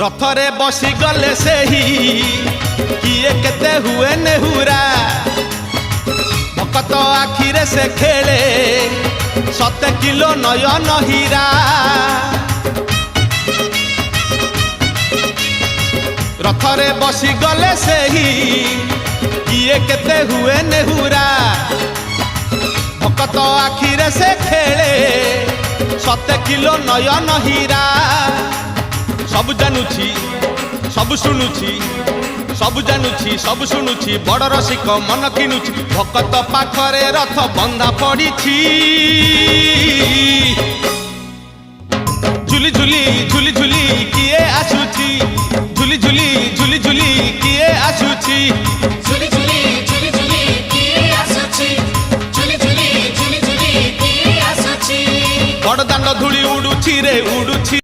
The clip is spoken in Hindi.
रथरे बसी गले से ही किए केते हुए नेहुरा भकत आखिरे से खेले 7 किलो नयन हीरा रथरे बसी गले से ही किए केते हुए नेहुरा भकत आखिरे से खेले 7 किलो नयन हीरा सब जानुची सब शुणुची सब जानुची सब शुणुची बड़ रसिक मन किनुची भकत पाखरे रथ बंधा पड़ी झुली झुली झुली झुली किए आसुची झुली झुली झुली झुली किए आसुची झुली झुली झुली झुली किए आसुची झुली झुली झुली झुली किए आसुची बड़ दांड धूली उड़ुची रे उड़ुची।